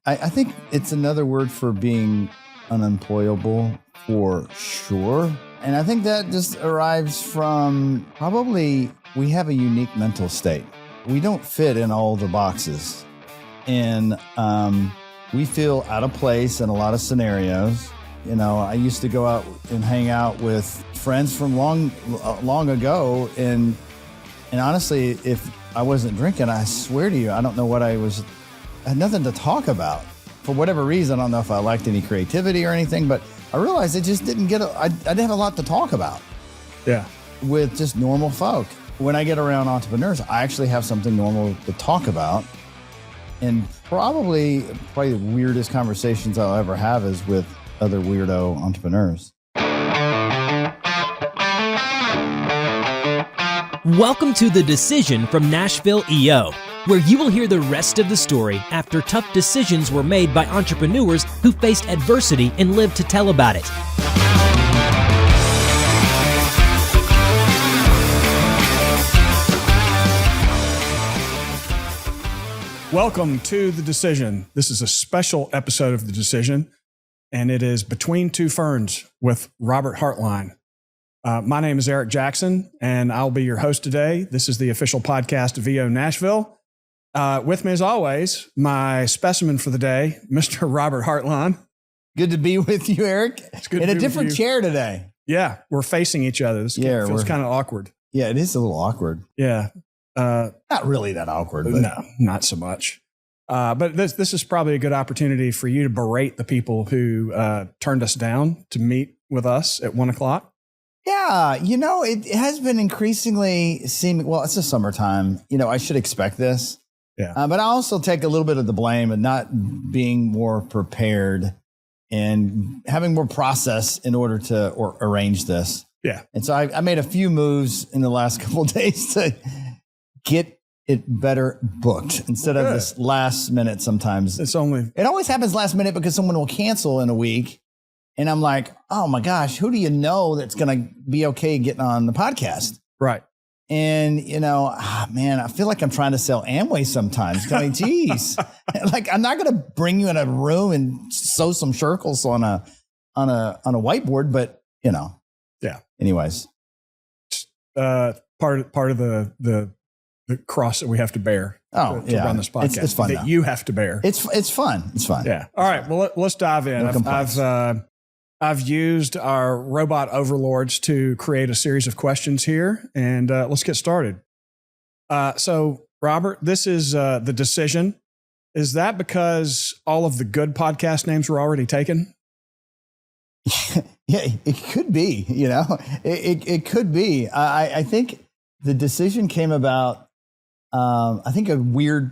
I think it's another word for being unemployable for sure. And I think that just arrives from probably we have a unique mental state. We don't fit in all the boxes. And we feel out of place in a lot of scenarios. You know, I used to go out and hang out with friends from long ago. And honestly, if I wasn't drinking, I swear to you, I don't know what I had nothing to talk about. For whatever reason, I don't know if I liked any creativity or anything, but I realized it just didn't I didn't have a lot to talk about. Yeah. With just normal folk. When I get around entrepreneurs, I actually have something normal to talk about. And probably the weirdest conversations I'll ever have is with other weirdo entrepreneurs. Welcome to The Decision from Nashville EO, where you will hear the rest of the story after tough decisions were made by entrepreneurs who faced adversity and lived to tell about it. Welcome to The Decision. This is a special episode of The Decision, and it is Between Two Ferns with Robert Hartline. My name is Eric Jackson, and I'll be your host today. This is the official podcast of EO Nashville. With me, as always, my specimen for the day, Mr. Robert Hartline. Good to be with you, Eric. It's good in to a be different with you. chair today. Yeah, we're facing each other. This feels kind of awkward. Yeah, it is a little awkward. Yeah. Not really that awkward. But. No, not so much. But this is probably a good opportunity for you to berate the people who turned us down to meet with us at 1 o'clock. Yeah, you know, it has been increasingly seeming, well, it's the summertime. You know, I should expect this. Yeah. But I also take a little bit of the blame of not being more prepared and having more process in order to arrange this. Yeah. And so I made a few moves in the last couple of days to get it better booked instead of this last minute sometimes. It always happens last minute because someone will cancel in a week. And I'm like, oh my gosh, who do you know that's going to be okay getting on the podcast? Right. And, you know, man, I feel like I'm trying to sell Amway sometimes. I mean, geez, like I'm not going to bring you in a room and sew some circles on a whiteboard, but you know, yeah. Anyways, part of the cross that we have to bear. To run this podcast. It's fun. That you have to bear. It's fun. It's fun. Yeah. All right. Well, let's dive in. I've used our robot overlords to create a series of questions here, and let's get started. So, Robert, this is The Decision. Is that because all of the good podcast names were already taken? Yeah, it could be. You know, it could be. I think The Decision came about. I think a weird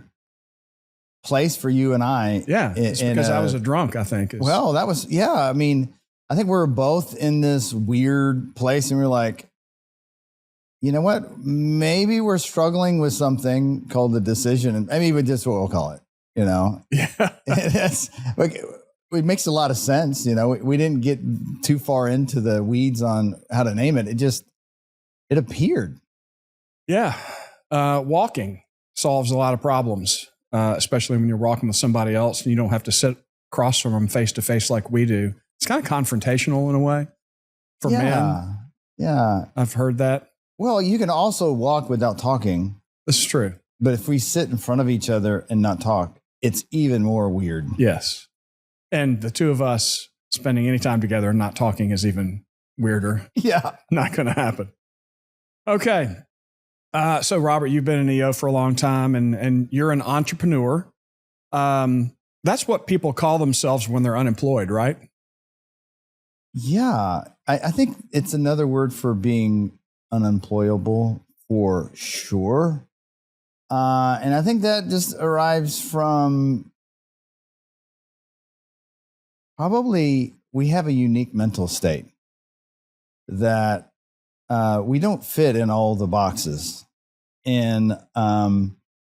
place for you and I. Yeah, it's because I was a drunk, I think. Well, that was, yeah. I mean, I think we were both in this weird place and we were like, you know what? Maybe we're struggling with something called the decision. And maybe just what we'll call it, you know? Yeah. That's like, it makes a lot of sense. You know, we didn't get too far into the weeds on how to name it. It appeared. Yeah. Walking solves a lot of problems, especially when you're walking with somebody else and you don't have to sit across from them face to face like we do. It's kind of confrontational in a way for men. Yeah. I've heard that. Well, you can also walk without talking. This is true. But if we sit in front of each other and not talk, it's even more weird. Yes. And the two of us spending any time together and not talking is even weirder. Yeah. Not going to happen. Okay. So, Robert, you've been in EO for a long time and you're an entrepreneur. That's what people call themselves when they're unemployed, right? Yeah. I think it's another word for being unemployable for sure. And I think that just arrives from probably we have a unique mental state that we don't fit in all the boxes. And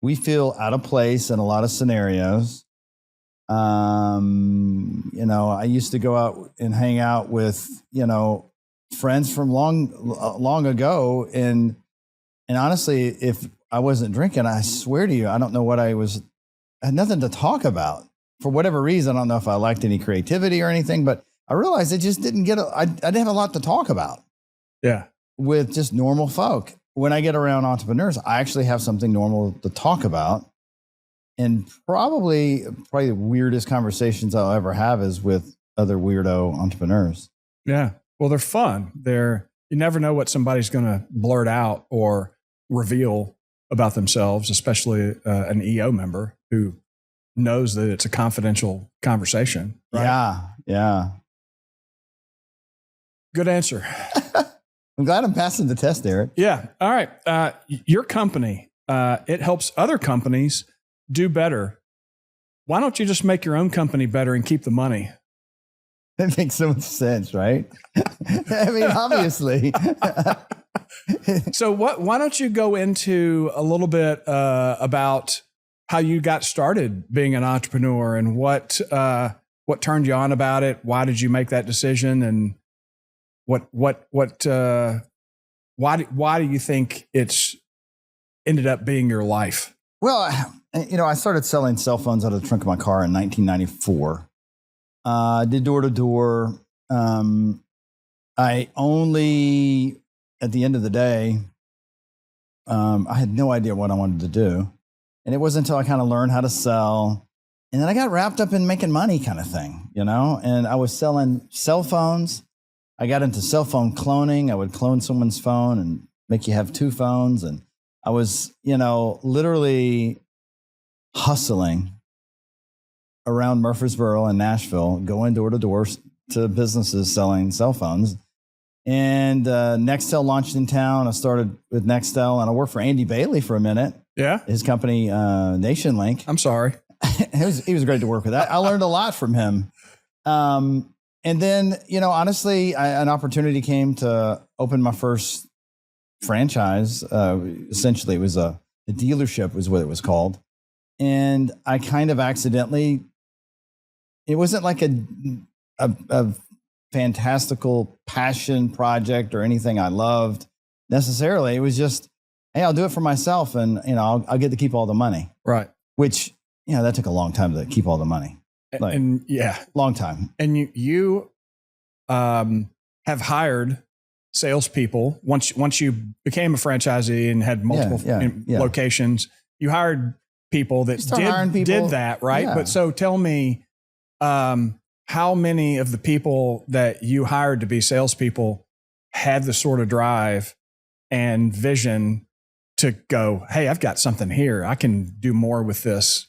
we feel out of place in a lot of scenarios. You know, I used to go out and hang out with, you know, friends from long ago. And honestly, if I wasn't drinking, I swear to you, I don't know what I had nothing to talk about. for whatever reason, I don't know if I lacked any creativity or anything, but I realized I just didn't I didn't have a lot to talk about. Yeah. With just normal folk. When I get around entrepreneurs, I actually have something normal to talk about. And probably the weirdest conversations I'll ever have is with other weirdo entrepreneurs. Yeah. Well, they're fun. You never know what somebody's going to blurt out or reveal about themselves, especially an EO member who knows that it's a confidential conversation. Right? Yeah. Good answer. I'm glad I'm passing the test, Eric. Yeah. All right. Your company, it helps other companies do better. Why don't you just make your own company better and keep the money? That makes so much sense, right? I mean, obviously. So why don't you go into a little bit about how you got started being an entrepreneur and what turned you on about it? Why did you make that decision? And why do you think it's ended up being your life? Well, I started selling cell phones out of the trunk of my car in 1994. Did door to door. I only, at the end of the day, I had no idea what I wanted to do. And it wasn't until I kind of learned how to sell. And then I got wrapped up in making money kind of thing, and I was selling cell phones. I got into cell phone cloning. I would clone someone's phone and make you have two phones. And I was, literally hustling around Murfreesboro and Nashville, going door to door to businesses selling cell phones. And Nextel launched in town. I started with Nextel, and I worked for Andy Bailey for a minute. Yeah. His company, NationLink. I'm sorry. He was great to work with. I learned a lot from him. And then, honestly, an opportunity came to open my first franchise. Essentially, it was a dealership was what it was called. And I kind of accidentally, it wasn't like a fantastical passion project or anything I loved necessarily. It was just, hey, I'll do it for myself, and I'll get to keep all the money. Right. Which, that took a long time to keep all the money. Long time. And you have hired salespeople once you became a franchisee and had multiple locations. You hired people that did that, right? Yeah. But so tell me, how many of the people that you hired to be salespeople had the sort of drive and vision to go, hey, I've got something here. I can do more with this.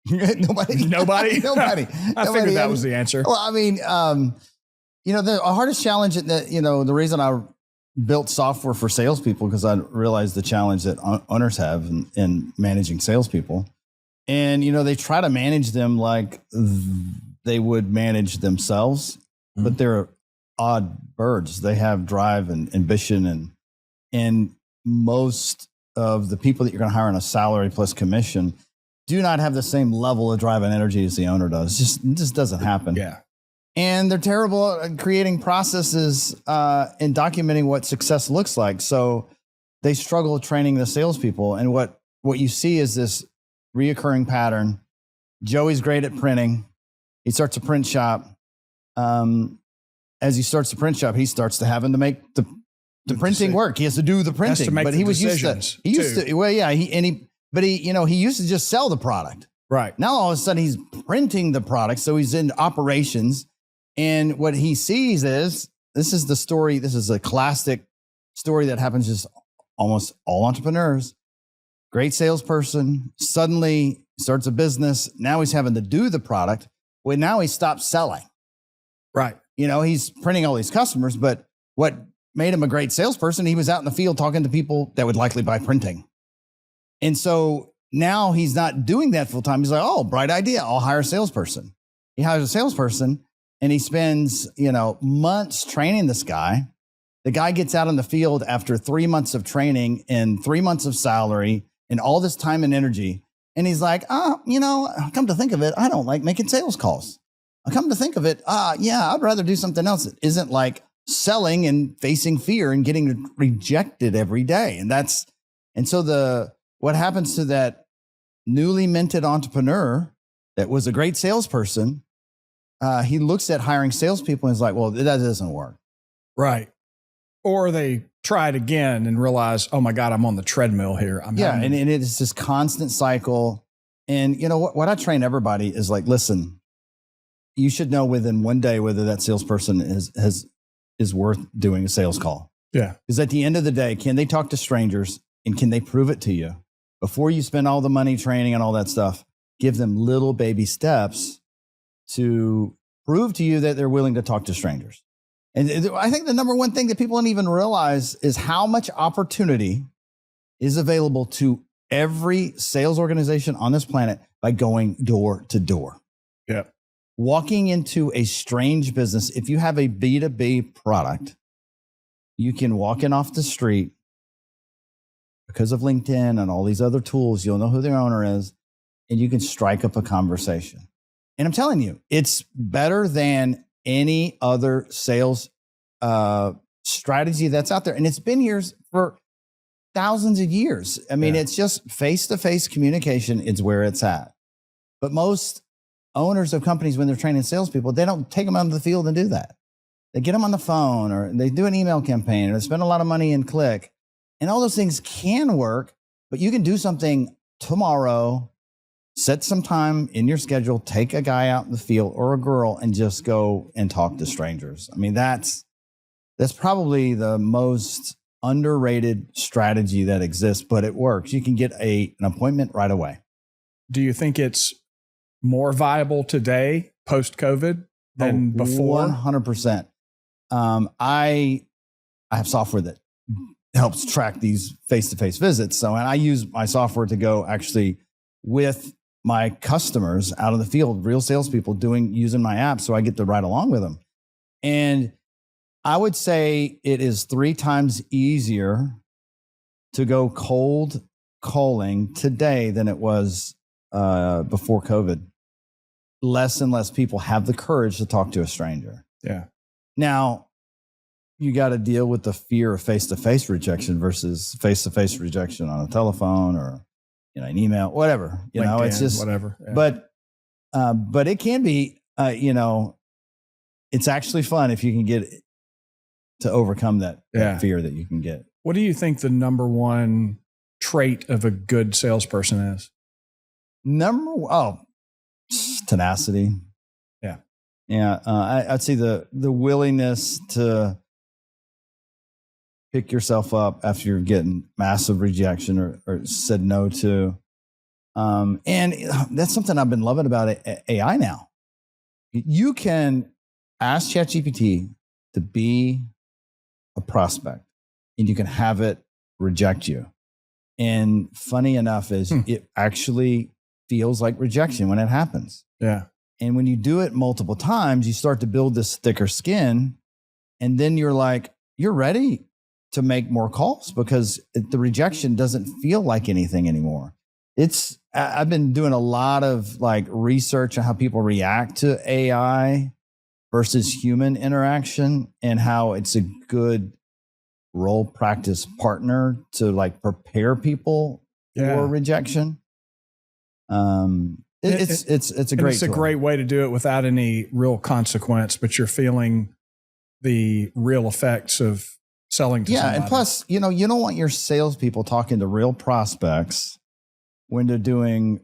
Nobody. I figured that was the answer. Well, I mean, the hardest challenge the reason I built software for salespeople, because I realized the challenge that owners have in managing salespeople. And, they try to manage them like they would manage themselves, but they're odd birds. They have drive and ambition, and most of the people that you're going to hire on a salary plus commission do not have the same level of drive and energy as the owner does. It just doesn't happen. Yeah. And they're terrible at creating processes and documenting what success looks like. So they struggle training the salespeople. And what you see is this reoccurring pattern. Joey's great at printing. He starts a print shop. As he starts the print shop, he starts to having to make the printing work. He has to do the printing. But he was used to. Well, yeah. He used to just sell the product. Right. Now all of a sudden he's printing the product. So he's in operations. And what he sees is, this is the story. This is a classic story that happens just almost all entrepreneurs. Great salesperson, suddenly starts a business. Now he's having to do the product. Well, now he stops selling. Right. He's printing all these customers, but what made him a great salesperson, he was out in the field talking to people that would likely buy printing. And so now he's not doing that full time. He's like, oh, bright idea. I'll hire a salesperson. He hires a salesperson and he spends, months training this guy. The guy gets out in the field after 3 months of training and 3 months of salary and all this time and energy. And he's like, come to think of it, I don't like making sales calls. I come to think of it, I'd rather do something else that isn't like selling and facing fear and getting rejected every day. And so what happens to that newly minted entrepreneur that was a great salesperson, he looks at hiring salespeople and is like, well, that doesn't work. Right. Or they try it again and realize, oh my God, I'm on the treadmill here. And it is this constant cycle. And you know what I train everybody is like, listen, you should know within one day whether that salesperson is worth doing a sales call. Yeah. Because at the end of the day, can they talk to strangers and can they prove it to you? Before you spend all the money training and all that stuff, give them little baby steps to prove to you that they're willing to talk to strangers. And I think the number one thing that people don't even realize is how much opportunity is available to every sales organization on this planet by going door to door. Yeah. Walking into a strange business, if you have a B2B product, you can walk in off the street because of LinkedIn and all these other tools. You'll know who their owner is, and you can strike up a conversation. And I'm telling you, it's better than any other sales strategy that's out there. And it's been here for thousands of years. I mean, It's just face-to-face communication is where it's at. But most owners of companies, when they're training salespeople, they don't take them out of the field and do that. They get them on the phone, or they do an email campaign, or they spend a lot of money and click. And all those things can work, but you can do something tomorrow. Set some time in your schedule, take a guy out in the field or a girl and just go and talk to strangers. I mean, that's probably the most underrated strategy that exists, but it works. You can get an appointment right away. Do you think it's more viable today, post-COVID, than before? 100%. I have software that helps track these face-to-face visits. So, and I use my software to go actually with my customers out in the field, real salespeople using my app, so I get to ride along with them. And I would say it is 3 times easier to go cold calling today than it was before COVID. Less and less people have the courage to talk to a stranger. Yeah. Now, you got to deal with the fear of face-to-face rejection versus face-to-face rejection on a telephone or an email, whatever, LinkedIn, it's just whatever. Yeah. But it can be, it's actually fun if you can get to overcome that fear that you can get. What do you think the number one trait of a good salesperson is? Tenacity. Yeah. Yeah. I'd say the willingness to pick yourself up after you're getting massive rejection or said no to. And that's something I've been loving about AI now. You can ask ChatGPT to be a prospect and you can have it reject you. And funny enough is it actually feels like rejection when it happens. Yeah. And when you do it multiple times, you start to build this thicker skin. And then you're like, you're ready to make more calls because the rejection doesn't feel like anything anymore. I've been doing a lot of research on how people react to AI versus human interaction and how it's a good role practice partner to prepare people for rejection. It's a great way to do it without any real consequence, but you're feeling the real effects of selling to somebody. And plus, you don't want your salespeople talking to real prospects when they're doing,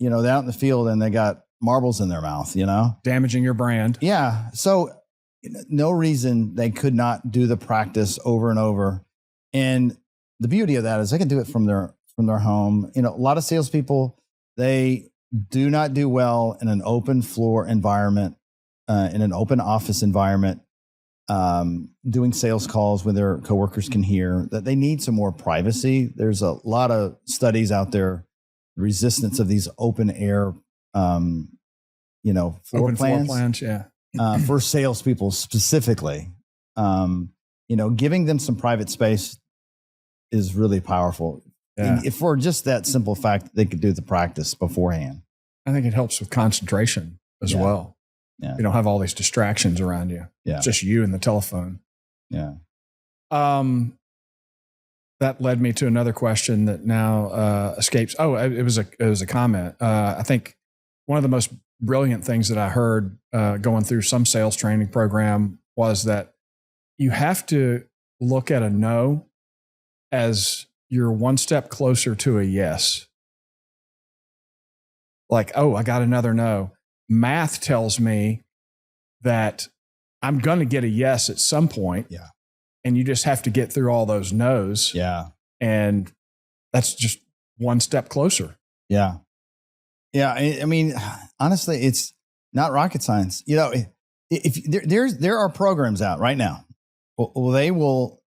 they're out in the field and they got marbles in their mouth, damaging your brand. Yeah. So no reason they could not do the practice over and over. And the beauty of that is they can do it from their home. A lot of salespeople, they do not do well in an open floor environment, in an open office environment, doing sales calls where their coworkers can hear. That they need some more privacy. There's a lot of studies out there, resistance of these open air, floor plans, for salespeople specifically. Giving them some private space is really powerful. Yeah. If for just that simple fact, they could do the practice beforehand. I think it helps with concentration as well. Yeah. You don't have all these distractions around you. Yeah. It's just you and the telephone. Yeah. That led me to another question that now escapes. Oh, it was a comment. I think one of the most brilliant things that I heard going through some sales training program was that you have to look at a no as you're one step closer to a yes. Like, oh, I got another no. Math tells me that I'm going to get a yes at some point. Yeah. And you just have to get through all those no's. Yeah. And that's just one step closer. Yeah. Yeah. I mean, honestly, it's not rocket science. You know, if there are programs out right now, well, they will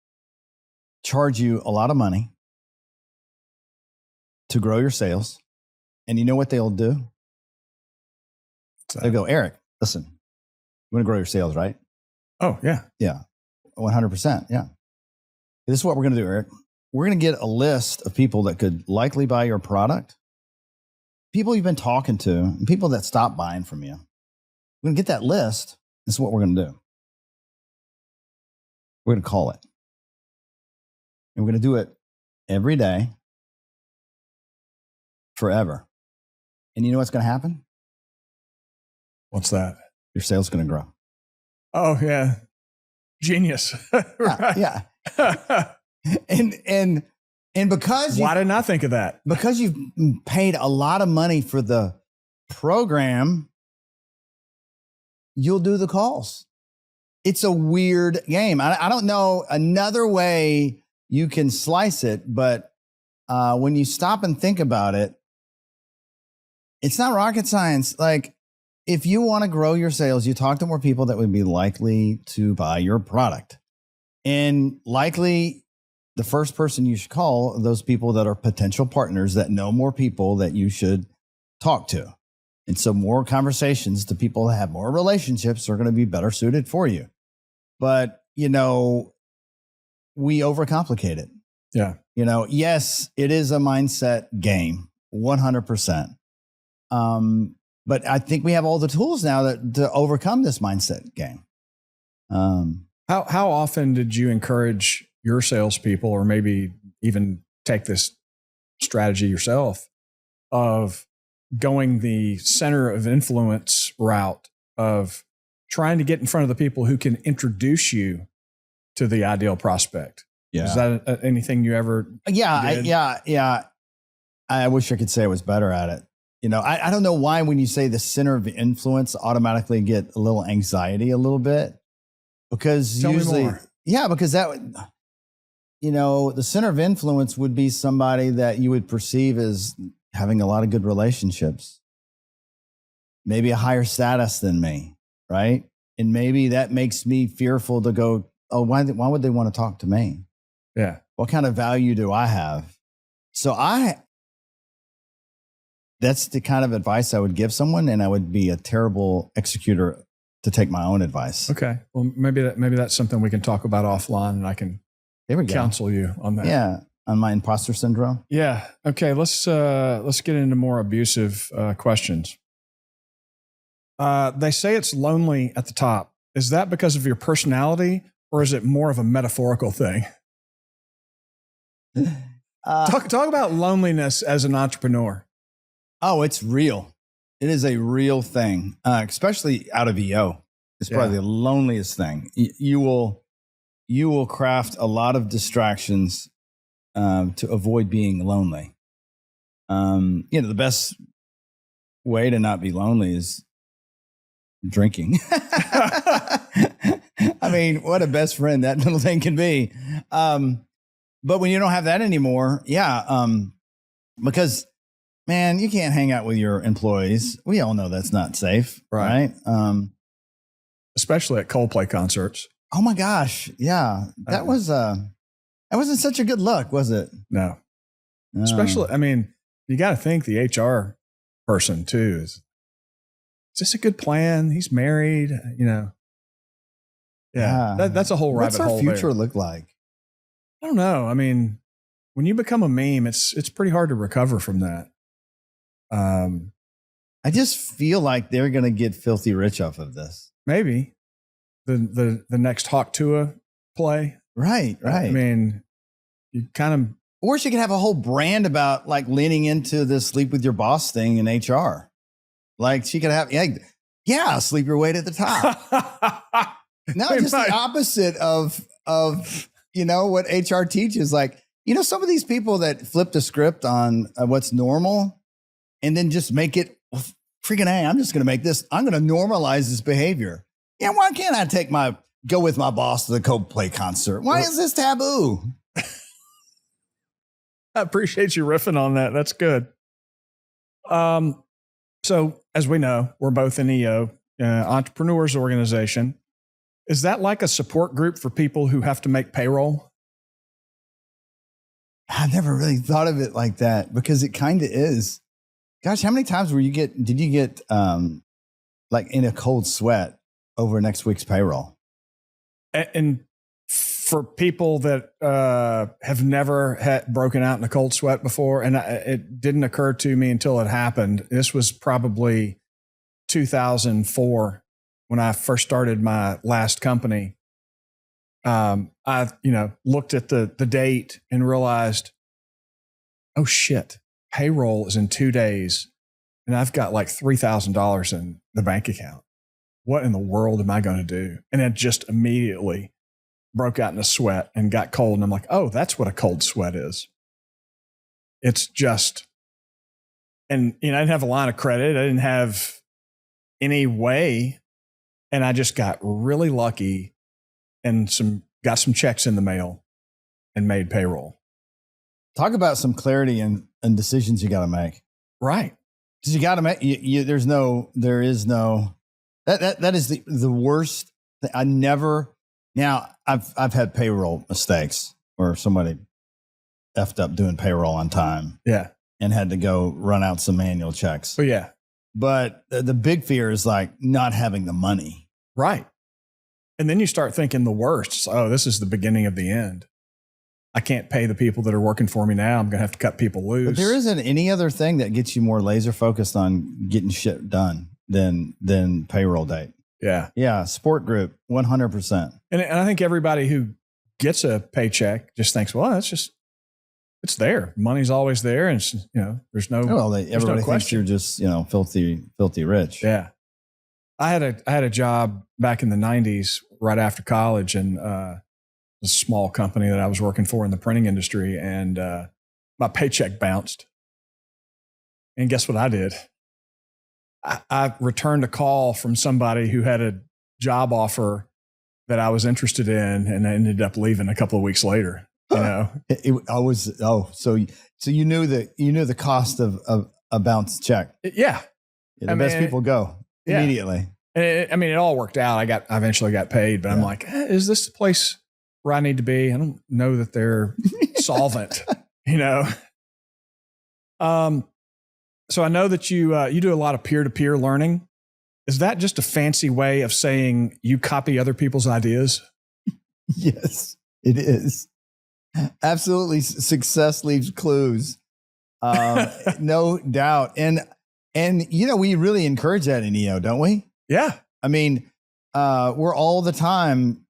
charge you a lot of money to grow your sales. And you know what they'll do? They go, Eric, listen, you want to grow your sales, right? Oh, yeah. Yeah. 100%. Yeah. This is what we're going to do, Eric. We're going to get a list of people that could likely buy your product, people you've been talking to, and people that stop buying from you. We're going to get that list. This is what we're going to do. We're going to call it. And we're going to do it every day, forever. And you know what's going to happen? What's that? Your sales is going to grow. Oh, yeah. Genius. Right. Yeah. And because why didn't I think of that? Because you've paid a lot of money for the program, you'll do the calls. It's a weird game. I don't know another way you can slice it, but when you stop and think about it, it's not rocket science. Like, if you want to grow your sales, you talk to more people that would be likely to buy your product. And likely the first person you should call are those people that are potential partners that know more people that you should talk to. And so more conversations to people that have more relationships are going to be better suited for you. But, you know, we overcomplicate it. Yeah. You know, yes, it is a mindset game, 100%. But I think we have all the tools now to overcome this mindset game. How often did you encourage your salespeople, or maybe even take this strategy yourself, of going the center of influence route of trying to get in front of the people who can introduce you to the ideal prospect? Yeah. Is that anything you ever did? Yeah. I wish I could say I was better at it. You know, I don't know why when you say the center of influence, automatically get a little anxiety a little bit. Because Tell usually, me more. Yeah, because that would, you know, the center of influence would be somebody that you would perceive as having a lot of good relationships, maybe a higher status than me, right? And maybe that makes me fearful to go, oh, why would they want to talk to me? Yeah. What kind of value do I have? So that's the kind of advice I would give someone, and I would be a terrible executor to take my own advice. Okay. Well, maybe that's something we can talk about offline, and I can counsel you on that. Yeah, on my imposter syndrome. Yeah. Okay. Let's get into more abusive questions. They say it's lonely at the top. Is that because of your personality, or is it more of a metaphorical thing? Talk about loneliness as an entrepreneur. Oh, it's real. It is a real thing, especially out of EO. It's probably the loneliest thing. You will craft a lot of distractions to avoid being lonely. You know, the best way to not be lonely is drinking. I mean, what a best friend that little thing can be. But when you don't have that anymore, because man, you can't hang out with your employees. We all know that's not safe, right? Especially at Coldplay concerts. Oh my gosh, yeah, that wasn't such a good look, was it? No. Especially, I mean, you got to think the HR person too. Is this a good plan? He's married, you know. Yeah, that's a whole rabbit hole. What's our future look like? I don't know. I mean, when you become a meme, it's pretty hard to recover from that. I just feel like they're going to get filthy rich off of this. Maybe the next Hawk Tua play. Right. I mean, you kind of, or she could have a whole brand about like leaning into this sleep with your boss thing in HR. Like she could have, sleep your weight at the top. No, just the opposite of what HR teaches. Like, some of these people that flip the script on what's normal and then just make it freaking A, I'm just going to make this, I'm going to normalize this behavior. Yeah. Why can't I go with my boss to the Coldplay concert? Why is this taboo? I appreciate you riffing on that. That's good. So as we know, we're both in EO, Entrepreneurs Organization. Is that like a support group for people who have to make payroll? I've never really thought of it like that because it kind of is. Gosh, how many times did you get like in a cold sweat over next week's payroll? And for people that have never broken out in a cold sweat before, and it didn't occur to me until it happened. This was probably 2004 when I first started my last company. I looked at the date and realized, oh shit, payroll is in 2 days, and I've got like $3,000 in the bank account. What in the world am I going to do? And it just immediately broke out in a sweat and got cold. And I'm like, oh, that's what a cold sweat is. It's just, and I didn't have a line of credit. I didn't have any way. And I just got really lucky and got some checks in the mail and made payroll. Talk about some clarity and decisions you got to make. Right. Because you got to make, there is no, that is the worst thing. Now I've had payroll mistakes where somebody effed up doing payroll on time. Yeah. And had to go run out some manual checks. Oh yeah. But the big fear is like not having the money. Right. And then you start thinking the worst. Oh, this is the beginning of the end. I can't pay the people that are working for me now. I'm going to have to cut people loose. But there isn't any other thing that gets you more laser focused on getting shit done than payroll date. Yeah. Yeah. Support group, 100%. And I think everybody who gets a paycheck just thinks, well, it's there. Money's always there. And there's no, everybody thinks you're just, filthy rich. Yeah. I had a job back in the 90s right after college, and a small company that I was working for in the printing industry, and my paycheck bounced. And guess what I did? I returned a call from somebody who had a job offer that I was interested in, and I ended up leaving a couple of weeks later. So you knew the cost of a bounce check. Yeah. The best people go immediately. And it all worked out. I eventually got paid, but I'm like, is this the place where I need to be? I don't know that they're solvent, So I know that you do a lot of peer-to-peer learning. Is that just a fancy way of saying you copy other people's ideas? Yes, it is. Absolutely. Success leaves clues. No doubt. And we really encourage that in EO, don't we? Yeah. I mean, we're all the time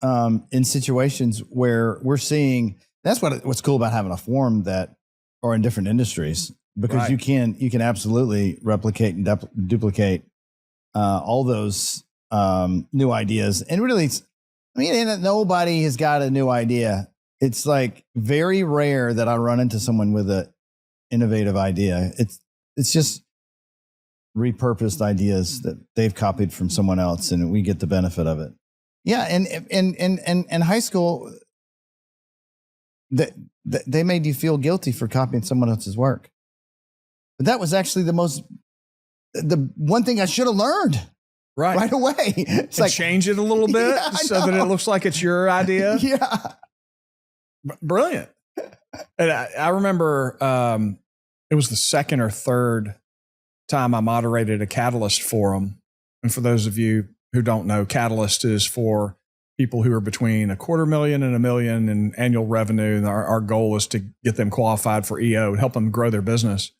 in situations where we're seeing, that's what's cool about having a forum that are in different industries, because you can absolutely replicate and duplicate all those new ideas. And really, nobody has got a new idea. It's like very rare that I run into someone with an innovative idea. It's just repurposed ideas that they've copied from someone else, and we get the benefit of it. Yeah, and high school, they made you feel guilty for copying someone else's work. But that was actually the one thing I should have learned right away. It's like change it a little bit so that it looks like it's your idea. Yeah. Brilliant. And I remember it was the second or third time I moderated a Catalyst forum. And for those of you who don't know, Catalyst is for people who are between $250,000 and $1 million in annual revenue. And our goal is to get them qualified for EO and help them grow their business.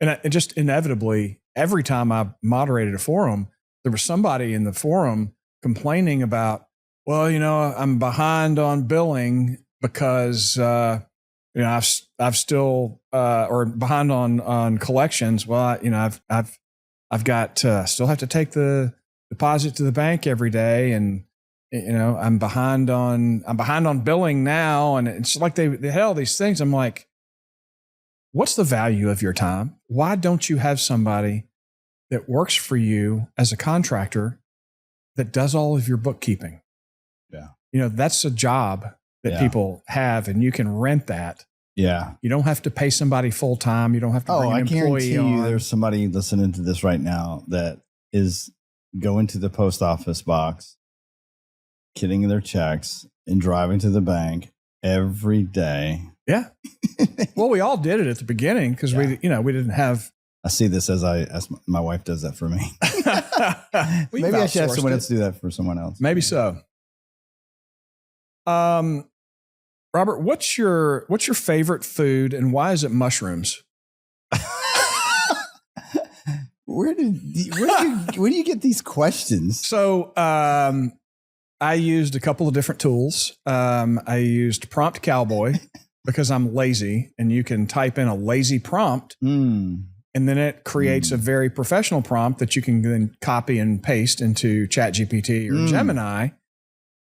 And it just inevitably, every time I moderated a forum, there was somebody in the forum complaining about, well, I'm behind on billing because, I've still, or behind on collections. Well, I've I've got still have to take the deposit to the bank every day, and I'm behind on billing now, and it's like they had all these things. I'm like, what's the value of your time? Why don't you have somebody that works for you as a contractor that does all of your bookkeeping? Yeah. That's a job that people have, and you can rent that. Yeah. You don't have to pay somebody full time. You don't have to bring an I employee guarantee on. you there's somebody listening to this right now that is going to the post office box, getting their checks, and driving to the bank every day. Yeah. Well, we all did it at the beginning because we didn't have. I see this as my wife does that for me. Maybe I should have someone else do that for someone else. Maybe so. Robert, what's your favorite food, and why is it mushrooms? Where do you get these questions? So, I used a couple of different tools. I used Prompt Cowboy because I'm lazy, and you can type in a lazy prompt, and then it creates a very professional prompt that you can then copy and paste into ChatGPT or Gemini.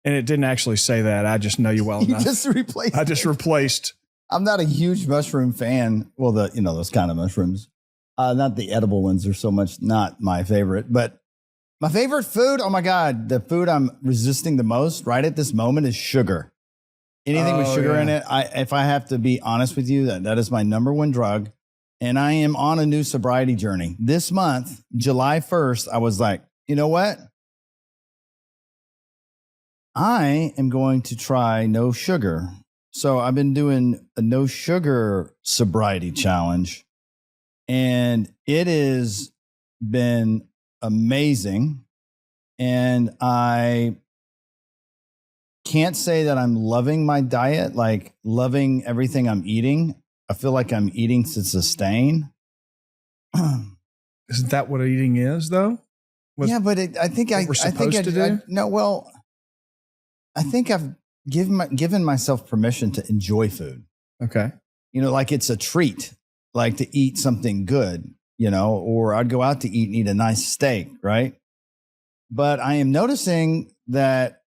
And it didn't actually say that. I just know you well enough. I just replaced. I'm not a huge mushroom fan. Well, those kind of mushrooms, not the edible ones are so much not my favorite, but my favorite food. Oh my God. The food I'm resisting the most right at this moment is sugar. Anything with sugar in it. If I have to be honest with you, that is my number one drug. And I am on a new sobriety journey. This month, July 1st, I was like, you know what? I am going to try no sugar. So I've been doing a no sugar sobriety challenge, and it has been amazing. And I can't say that I'm loving my diet, like loving everything I'm eating. I feel like I'm eating to sustain. Isn't that what eating is, though? Yeah, but I think I've given myself permission to enjoy food. Okay. Like it's a treat, like to eat something good, or I'd go out to eat and eat a nice steak, right? But I am noticing that,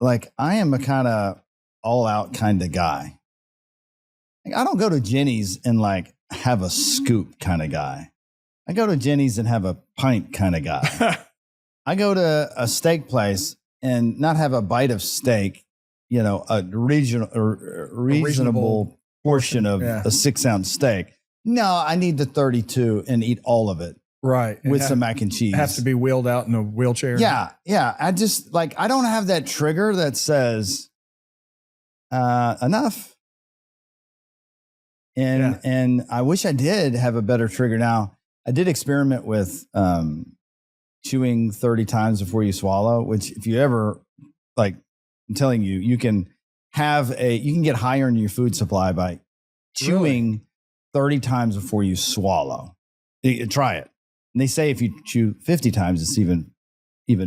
like, I am a kind of all out kind of guy. Like, I don't go to Jenny's and like have a scoop kind of guy. I go to Jenny's and have a pint kind of guy. I go to a steak place and not have a bite of steak, a reasonable portion of a 6-ounce steak. No, I need the 32 and eat all of it. Right. With some mac and cheese. Have to be wheeled out in a wheelchair. Yeah. Yeah. I just I don't have that trigger that says enough. And I wish I did have a better trigger. Now, I did experiment with chewing 30 times before you swallow, which if you ever, like, I'm telling you, you can get higher in your food supply by chewing 30 times before you swallow. Try it. And they say if you chew 50 times, it's even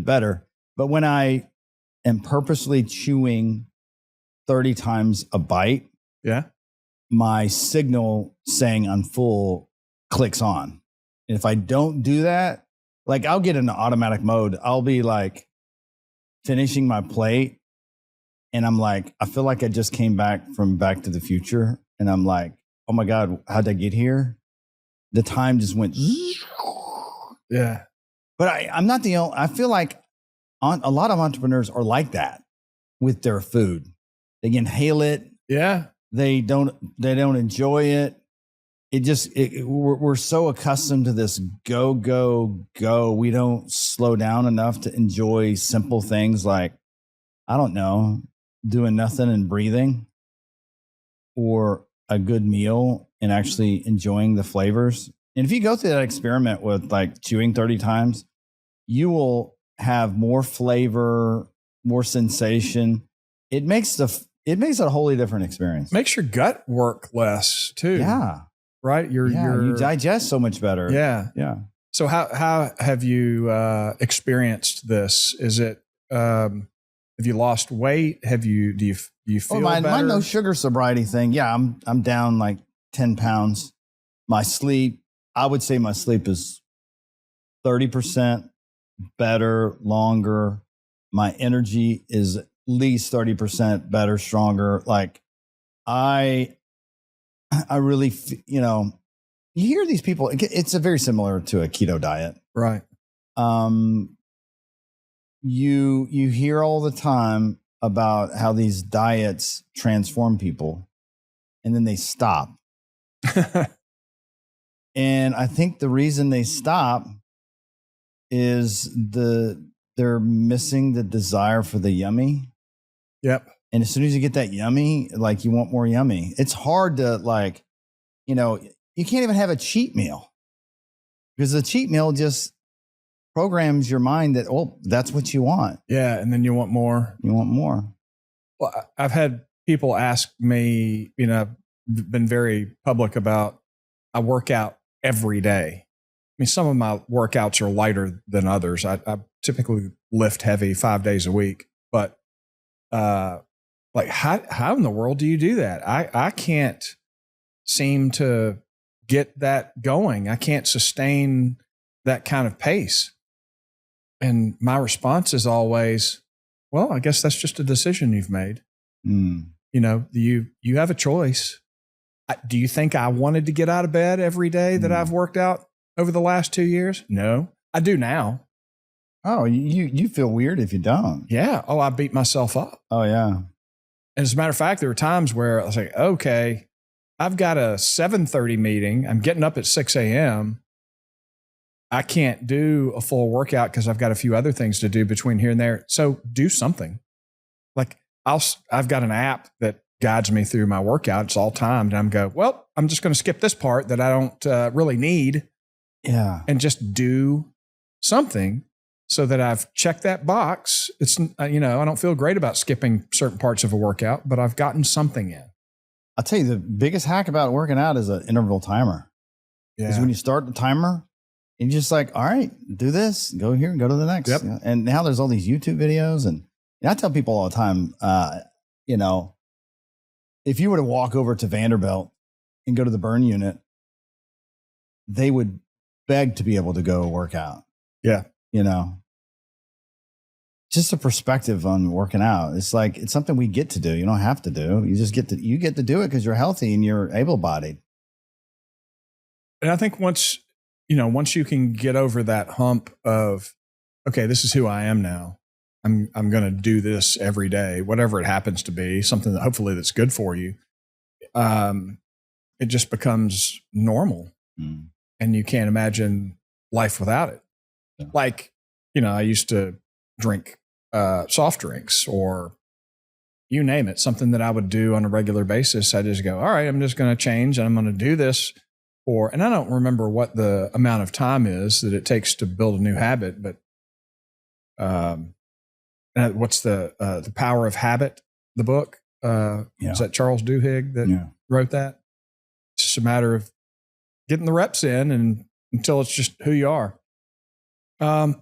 better. But when I am purposely chewing 30 times a bite, my signal saying I'm full clicks on. And if I don't do that, like, I'll get into automatic mode. I'll be like finishing my plate, and I'm like, I feel like I just came back from Back to the Future, and I'm like, oh my God, how'd I get here? The time just went. Yeah. But I'm not the only. I feel like a lot of entrepreneurs are like that with their food. They inhale it. Yeah. They don't enjoy it. We're so accustomed to this go, go, go. We don't slow down enough to enjoy simple things like, I don't know, doing nothing and breathing, or a good meal and actually enjoying the flavors. And if you go through that experiment with like chewing 30 times, you will have more flavor, more sensation. It makes it a wholly different experience. Makes your gut work less too. Yeah. Right. You digest so much better. Yeah. Yeah. So how have you experienced this? Is it, have you lost weight? Do you feel better? My no sugar sobriety thing. Yeah. I'm down like 10 pounds. My sleep, I would say my sleep is 30% better, longer. My energy is at least 30% better, stronger. Like I really, you hear these people, it's a very similar to a keto diet. Right. You hear all the time about how these diets transform people and then they stop. And I think the reason they stop is they're missing the desire for the yummy. Yep. And as soon as you get that yummy, like you want more yummy. It's hard to you can't even have a cheat meal because the cheat meal just programs your mind that, oh, that's what you want. Yeah. And then you want more. You want more. Well, I've had people ask me, I've been very public about I work out every day. I mean, some of my workouts are lighter than others. I typically lift heavy 5 days a week, but like how in the world do you do that? I can't seem to get that going. I can't sustain that kind of pace. And my response is always, well, I guess that's just a decision you've made. You have a choice. Do you think I wanted to get out of bed every day that I've worked out over the last 2 years? No, I do now. Oh, you feel weird if you don't. Yeah. Oh, I beat myself up. Oh, yeah. And as a matter of fact, there were times where I was like, okay, I've got a 7:30 meeting. I'm getting up at 6 a.m. I can't do a full workout because I've got a few other things to do between here and there. So do something. Like I've got an app that guides me through my workout. It's all timed. And I'm just going to skip this part that I don't really need. Yeah. And just do something so that I've checked that box. It's, I don't feel great about skipping certain parts of a workout, but I've gotten something in. I'll tell you, the biggest hack about working out is an interval timer. Because when you start the timer, you're just like, all right, do this, go here, go to the next. Yep. And now there's all these YouTube videos. And I tell people all the time, if you were to walk over to Vanderbilt and go to the burn unit, they would beg to be able to go work out. Yeah. Just a perspective on working out. It's like, it's something we get to do. You don't have to do. You just get to do it because you're healthy and you're able-bodied. And I think once you can get over that hump of, okay, this is who I am now. I'm going to do this every day, whatever it happens to be, something that hopefully that's good for you. It just becomes normal, and you can't imagine life without it. Yeah. Like, I used to drink soft drinks or you name it, something that I would do on a regular basis. I just go, all right, I'm just going to change and I'm going to do this and I don't remember what the amount of time is that it takes to build a new habit, but what's the Power of Habit, the book? Is that Charles Duhigg that wrote that? It's just a matter of getting the reps in and until it's just who you are. I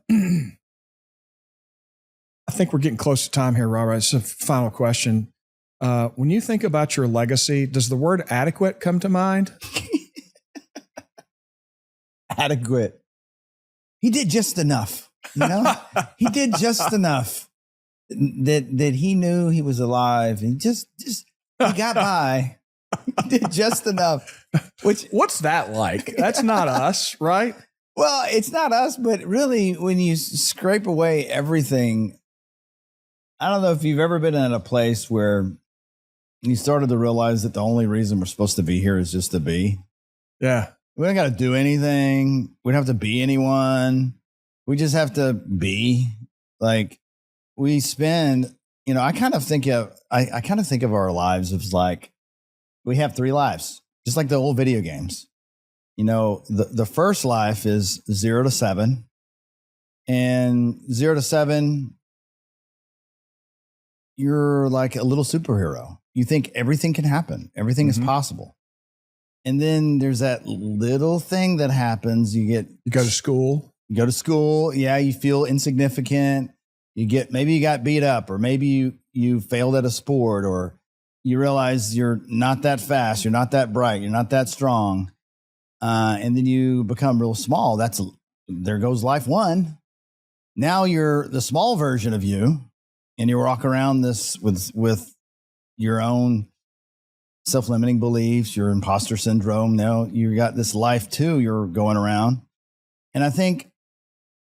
think we're getting close to time here, Robert. It's a final question. When you think about your legacy, does the word adequate come to mind? Adequate. He did just enough, He did just enough that he knew he was alive and just he got by. He did just enough. What's that like? That's not us, right? Well, it's not us, but really when you scrape away everything, I don't know if you've ever been in a place where you started to realize that the only reason we're supposed to be here is just to be. Yeah. We don't got to do anything. We don't have to be anyone. We just have to be. Like we spend, I kind of think of our lives as like we have 3 lives, just like the old video games. The first life is 0 to 7, and 0 to 7, you're like a little superhero. You think everything can happen. Everything is possible. And then there's that little thing that happens. You go to school. Yeah. You feel insignificant. Maybe you got beat up, or maybe you failed at a sport, or you realize you're not that fast. You're not that bright. You're not that strong. And then you become real small. That's there goes life one. Now you're the small version of you, and you walk around this with your own self-limiting beliefs, your imposter syndrome. Now you got this life two you're going around. And I think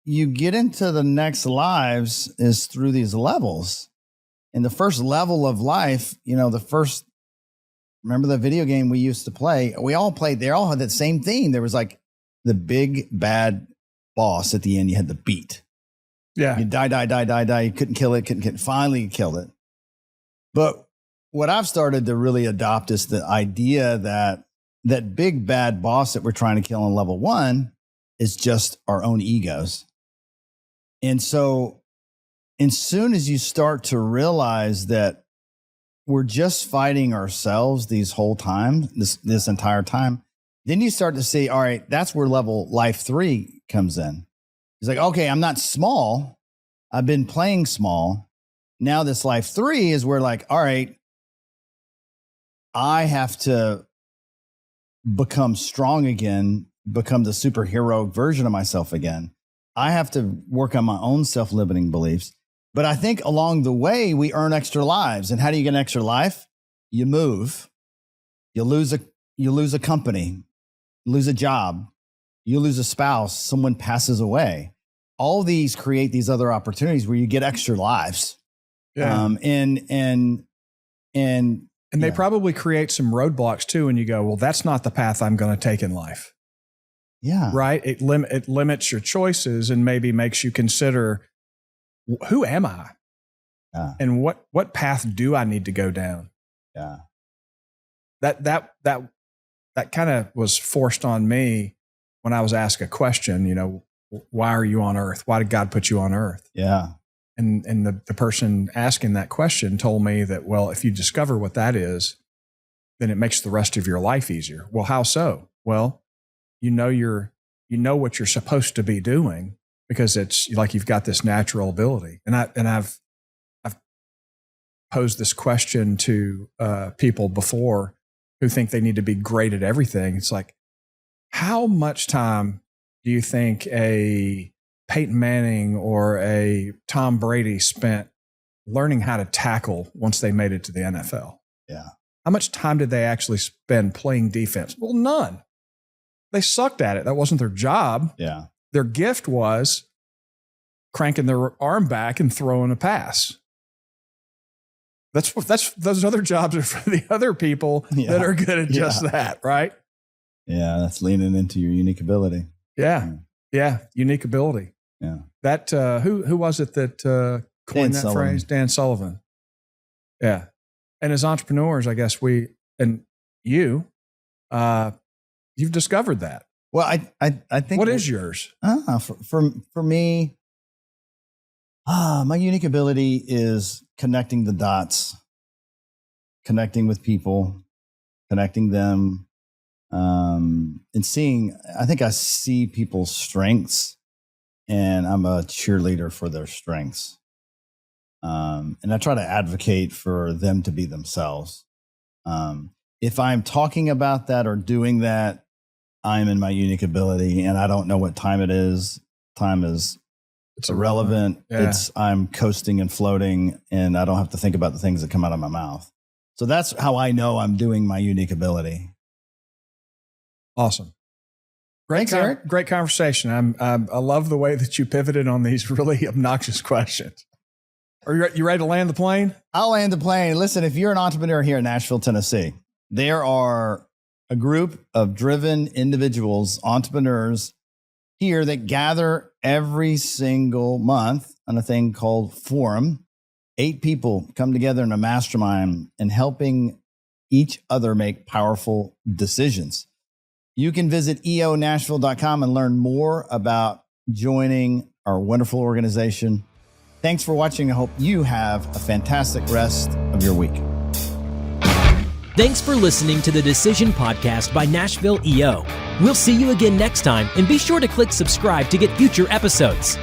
you get into the next lives is through these levels. And the first level of life, remember the video game we used to play? They all had that same theme. There was like the big bad boss at the end you had to beat. Yeah. You die. You couldn't kill it. Finally you killed it. But what I've started to really adopt is the idea that big bad boss that we're trying to kill on level one is just our own egos. And so as soon as you start to realize that we're just fighting ourselves this entire time, then you start to see, all right, that's where level life 3 comes in. It's like, okay, I'm not small. I've been playing small. Now this life 3 is where like, all right, I have to become strong again, become the superhero version of myself again. I have to work on my own self-limiting beliefs. But I think along the way, we earn extra lives. And how do you get an extra life? You move. You lose a company, lose a job, you lose a spouse, someone passes away. All these create these other opportunities where you get extra lives. Yeah. And they probably create some roadblocks too. And you go, well, that's not the path I'm going to take in life. Yeah. Right. It limits your choices and maybe makes you consider, who am I? And what path do I need to go down? Yeah. That kind of was forced on me when I was asked a question, why are you on earth? Why did God put you on earth? Yeah. And the person asking that question told me that, well, if you discover what that is, then it makes the rest of your life easier. Well, how so? Well, you know what you're supposed to be doing because it's like you've got this natural ability. And I've posed this question to people before who think they need to be great at everything. It's like, how much time do you think a Peyton Manning or a Tom Brady spent learning how to tackle once they made it to the NFL? Yeah. How much time did they actually spend playing defense? Well, none. They sucked at it. That wasn't their job. Yeah. Their gift was cranking their arm back and throwing a pass. Those other jobs are for the other people that are good at just that, right? Yeah, that's leaning into your unique ability. Yeah, unique ability. Yeah. That who was it that coined that phrase? Dan Sullivan. Yeah. And as entrepreneurs, I guess you've discovered that. Well, I think what is yours? For me, my unique ability is connecting the dots, connecting with people, connecting them, and seeing. I think I see people's strengths, and I'm a cheerleader for their strengths. And I try to advocate for them to be themselves. If I'm talking about that or doing that, I'm in my unique ability, and I don't know what time it is. Time is irrelevant. Yeah. I'm coasting and floating, and I don't have to think about the things that come out of my mouth. So that's how I know I'm doing my unique ability. Awesome. Thanks, Eric. Great conversation. I love the way that you pivoted on these really obnoxious questions. Are you ready to land the plane? I'll land the plane. Listen, if you're an entrepreneur here in Nashville, Tennessee, there are a group of driven individuals, entrepreneurs here that gather every single month on a thing called Forum. 8 people come together in a mastermind and helping each other make powerful decisions. You can visit eonashville.com and learn more about joining our wonderful organization. Thanks for watching. I hope you have a fantastic rest of your week. Thanks for listening to the Decision Podcast by Nashville EO. We'll see you again next time, and be sure to click subscribe to get future episodes.